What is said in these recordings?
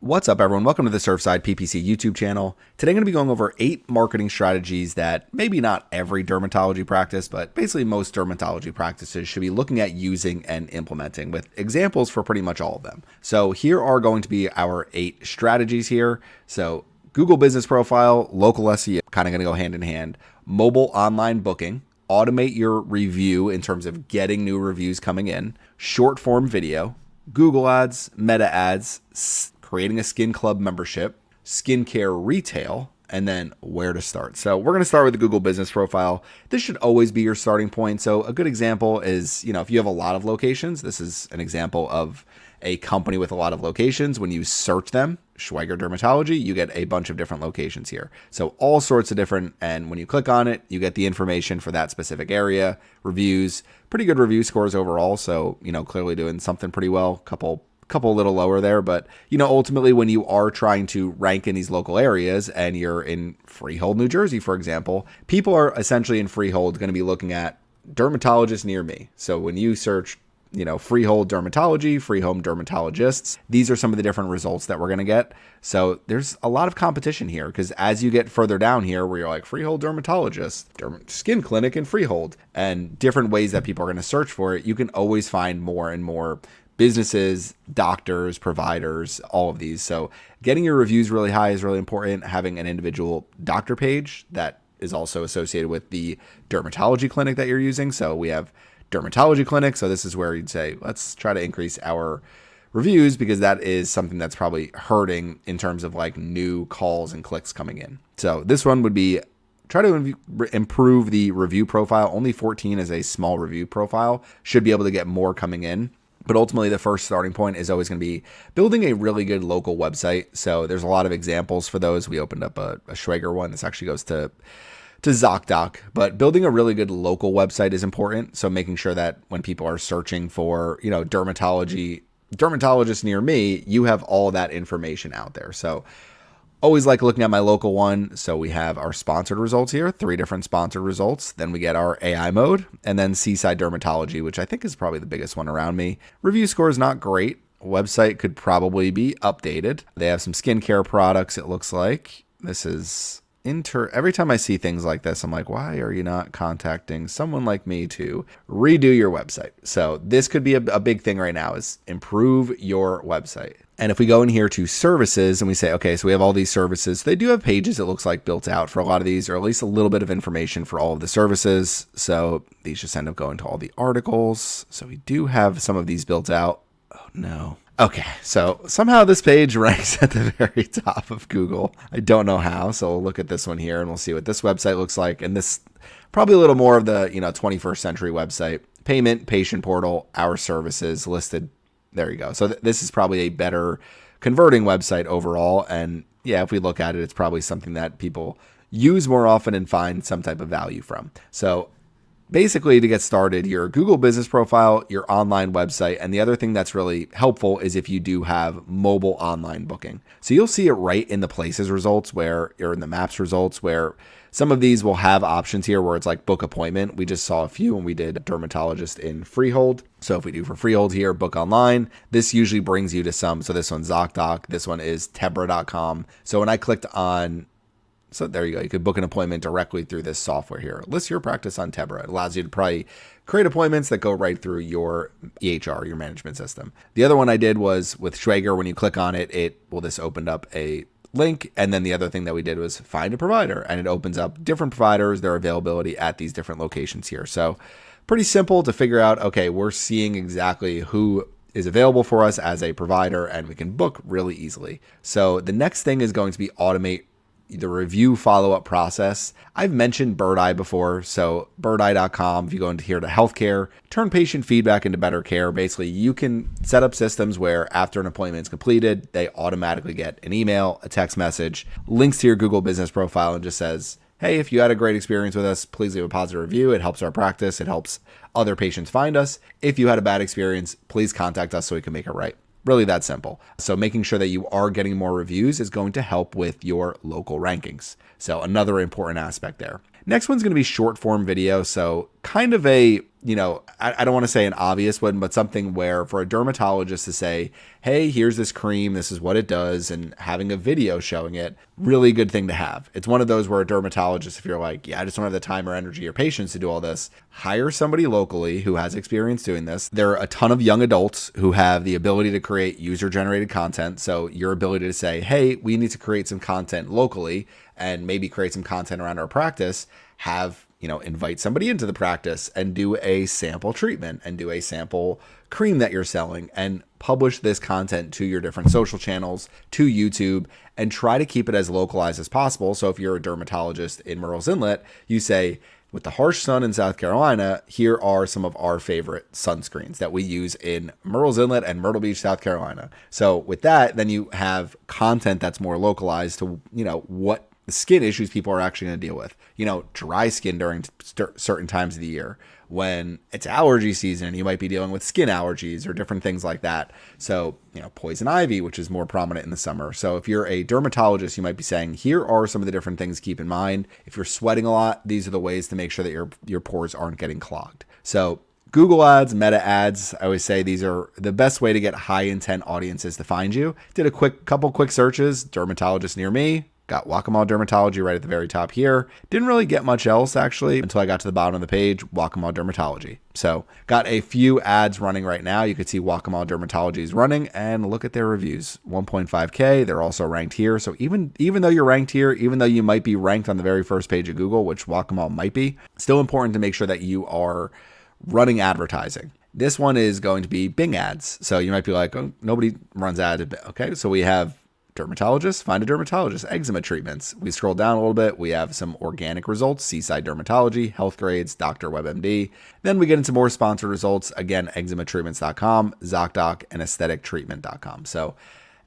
What's up, everyone? Welcome to the Surfside PPC YouTube channel. Today I'm going to be going over 8 marketing strategies that maybe not every dermatology practice, but basically most dermatology practices should be looking at using and implementing, with examples for pretty much all of them. So here are going to be our 8 strategies here. So Google Business Profile, local SEO, kind of going to go hand in hand, mobile online booking, automate your review in terms of getting new reviews coming in, short form video, Google ads, meta ads, creating a skin club membership, skincare retail, and then where to start. So we're going to start with the Google Business Profile. This should always be your starting point. So a good example is, if you have a lot of locations, this is an example of a company with a lot of locations. When you search them, Schwagger Dermatology, you get a bunch of different locations here. So all sorts of different, and when you click on it, you get the information for that specific area, reviews, pretty good review scores overall. So, clearly doing something pretty well, couple a little lower there, but ultimately when you are trying to rank in these local areas and you're in Freehold, New Jersey, for example, people are essentially in Freehold going to be looking at dermatologists near me. So when you search, Freehold Dermatology, Freehold Dermatologists, these are some of the different results that we're going to get. So there's a lot of competition here because as you get further down here where you're like Freehold Dermatologist, Skin Clinic in Freehold, and different ways that people are going to search for it, you can always find more and more businesses, doctors, providers, all of these. So getting your reviews really high is really important. Having an individual doctor page that is also associated with the dermatology clinic that you're using. So we have dermatology clinic. So this is where you'd say, let's try to increase our reviews because that is something that's probably hurting in terms of like new calls and clicks coming in. So this one would be try to improve the review profile. Only 14 is a small review profile. Should be able to get more coming in. But ultimately, the first starting point is always going to be building a really good local website. So there's a lot of examples for those. We opened up a Schwagger one. This actually goes to ZocDoc. But building a really good local website is important. So making sure that when people are searching for, dermatologists near me, you have all that information out there. So always like looking at my local one. So we have our sponsored results here, 3 different sponsored results. Then we get our AI mode and then Seaside Dermatology, which I think is probably the biggest one around me. Review score is not great. Website could probably be updated. They have some skincare products, it looks like. This is every time I see things like this, I'm like, why are you not contacting someone like me to redo your website? So this could be a big thing right now is improve your website. And if we go in here to services and we say, okay, so we have all these services, they do have pages, it looks like, built out for a lot of these, or at least a little bit of information for all of the services. So these just end up going to all the articles. So we do have some of these built out. Oh no. Okay, so somehow this page ranks at the very top of Google. I don't know how, so we'll look at this one here and we'll see what this website looks like. And this probably a little more of the 21st century website. Payment, patient portal, our services listed. There you go. So this is probably a better converting website overall. And yeah, if we look at it, it's probably something that people use more often and find some type of value from. So basically, to get started, your Google Business Profile, your online website, and the other thing that's really helpful is if you do have mobile online booking. So you'll see it right in the places results or in the maps results where some of these will have options here where it's like book appointment. We just saw a few when we did dermatologist in Freehold. So if we do for Freehold here, book online, this usually brings you to some. So this one's ZocDoc. This one is Tebra.com. So when I clicked on So there you go. You could book an appointment directly through this software here. List your practice on Tebra. It allows you to probably create appointments that go right through your EHR, your management system. The other one I did was with Schwagger. When you click on it, this opened up a link. And then the other thing that we did was find a provider. And it opens up different providers, their availability at these different locations here. So pretty simple to figure out, okay, we're seeing exactly who is available for us as a provider, and we can book really easily. So the next thing is going to be automate the review follow-up process. I've mentioned Birdeye before. So birdeye.com, if you go into here to healthcare, turn patient feedback into better care. Basically, you can set up systems where after an appointment is completed, they automatically get an email, a text message, links to your Google Business Profile, and just says, hey, if you had a great experience with us, please leave a positive review. It helps our practice. It helps other patients find us. If you had a bad experience, please contact us so we can make it right. Really that simple. So making sure that you are getting more reviews is going to help with your local rankings. So another important aspect there. Next one's going to be short form video. So kind of a I don't want to say an obvious one, but something where for a dermatologist to say, hey, here's this cream, this is what it does, and having a video showing it, really good thing to have. It's one of those where a dermatologist, if you're like, yeah, I just don't have the time or energy or patience to do all this, hire somebody locally who has experience doing this. There are a ton of young adults who have the ability to create user-generated content. So your ability to say, hey, we need to create some content locally and maybe create some content around our practice, invite somebody into the practice and do a sample treatment and do a sample cream that you're selling and publish this content to your different social channels, to YouTube, and try to keep it as localized as possible. So if you're a dermatologist in Murrells Inlet, you say, with the harsh sun in South Carolina, here are some of our favorite sunscreens that we use in Murrells Inlet and Myrtle Beach, South Carolina. So with that, then you have content that's more localized to, what skin issues people are actually going to deal with. Dry skin during certain times of the year. When it's allergy season, you might be dealing with skin allergies or different things like that. So, poison ivy, which is more prominent in the summer. So if you're a dermatologist, you might be saying, here are some of the different things to keep in mind. If you're sweating a lot, these are the ways to make sure that your pores aren't getting clogged. So Google ads, meta ads, I always say these are the best way to get high intent audiences to find you. Did a couple quick searches, dermatologist near me. Got Guacamole Dermatology right at the very top here. Didn't really get much else actually until I got to the bottom of the page, Guacamole Dermatology. So got a few ads running right now. You can see Guacamole Dermatology is running and look at their reviews. 1.5K. They're also ranked here. So even though you're ranked here, even though you might be ranked on the very first page of Google, which Guacamole might be, still important to make sure that you are running advertising. This one is going to be Bing ads. So you might be like, oh, nobody runs ads. Okay, so we have dermatologist, find a dermatologist, eczema treatments. We scroll down a little bit. We have some organic results, Seaside Dermatology, Health Grades, Dr. WebMD. Then we get into more sponsored results. Again, eczematreatments.com, ZocDoc, and aesthetichtreatment.com. So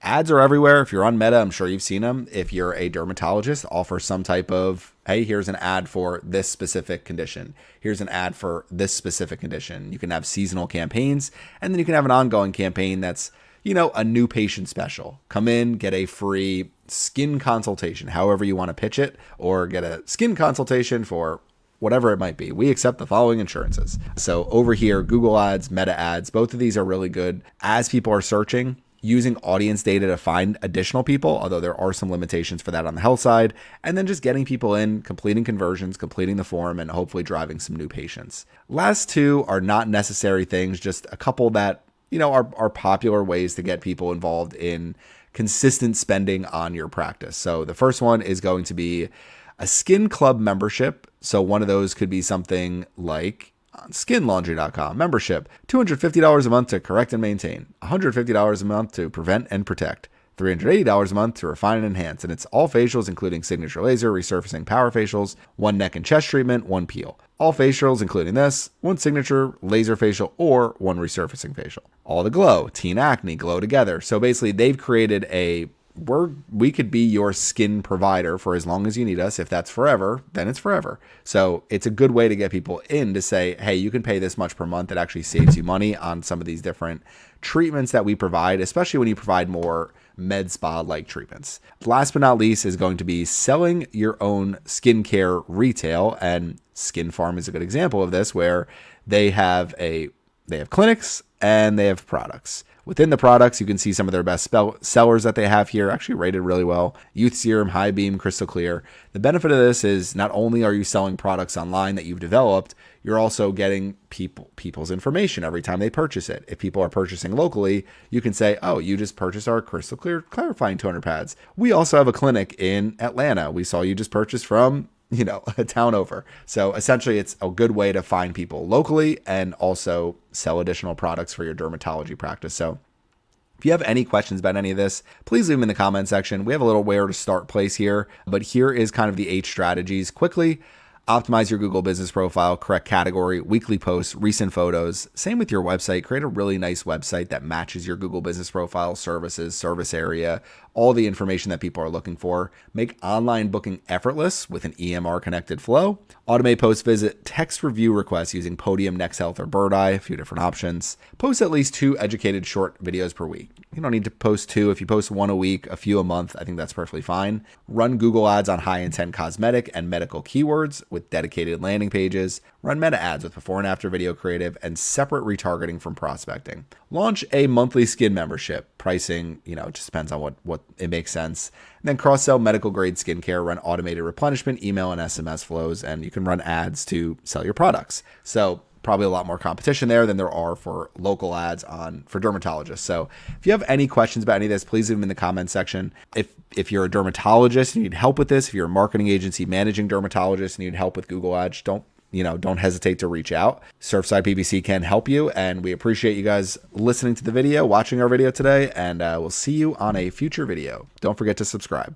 ads are everywhere. If you're on Meta, I'm sure you've seen them. If you're a dermatologist, offer some type of, hey, here's an ad for this specific condition. Here's an ad for this specific condition. You can have seasonal campaigns, and then you can have an ongoing campaign that's a new patient special. Come in, get a free skin consultation, however you want to pitch it, or get a skin consultation for whatever it might be. We accept the following insurances. So over here, Google ads, Meta ads, both of these are really good as people are searching, using audience data to find additional people, although there are some limitations for that on the health side, and then just getting people in, completing conversions, completing the form, and hopefully driving some new patients. Last two are not necessary things, just a couple that are popular ways to get people involved in consistent spending on your practice. So the first one is going to be a skin club membership. So one of those could be something like on skinlaundry.com membership, $250 a month to correct and maintain, $150 a month to prevent and protect, $380 a month to refine and enhance. And it's all facials, including signature laser, resurfacing power facials, one neck and chest treatment, one peel. All facials, including this, one signature laser facial or one resurfacing facial. All the glow, teen acne, glow together. So basically they've created we could be your skin provider for as long as you need us. If that's forever, then it's forever. So it's a good way to get people in to say, hey, you can pay this much per month. It actually saves you money on some of these different treatments that we provide, especially when you provide more med spa like treatments. Last but not least is going to be selling your own skincare retail, and SkinFarm is a good example of this, where they have clinics and they have products. Within the products, you can see some of their best sellers that they have here, actually rated really well. Youth Serum, High Beam, Crystal Clear. The benefit of this is not only are you selling products online that you've developed, you're also getting people's information every time they purchase it. If people are purchasing locally, you can say, oh, you just purchased our Crystal Clear Clarifying Toner Pads. We also have a clinic in Atlanta. We saw you just purchase from a town over. So essentially it's a good way to find people locally and also sell additional products for your dermatology practice. So if you have any questions about any of this, please leave them in the comment section. We have a little where to start place here, but here is kind of the 8 strategies. Quickly, optimize your Google business profile, correct category, weekly posts, recent photos. Same with your website. Create a really nice website that matches your Google business profile, services, service area, all the information that people are looking for, make online booking effortless with an EMR-connected flow, automate post-visit text review requests using Podium, NextHealth, or Birdeye, a few different options, post at least 2 educated short videos per week. You don't need to post 2. If you post 1 a week, a few a month, I think that's perfectly fine. Run Google ads on high-intent cosmetic and medical keywords with dedicated landing pages. Run meta ads with before and after video creative and separate retargeting from prospecting. Launch a monthly skin membership. Pricing, it just depends on what it makes sense. And then cross-sell medical-grade skincare, run automated replenishment, email and SMS flows, and you can run ads to sell your products. So probably a lot more competition there than there are for local ads for dermatologists. So if you have any questions about any of this, please leave them in the comments section. If you're a dermatologist and you need help with this, if you're a marketing agency managing dermatologists and you need help with Google ads, don't hesitate to reach out. Surfside PPC can help you, and we appreciate you guys listening to the video, watching our video today, and we'll see you on a future video. Don't forget to subscribe.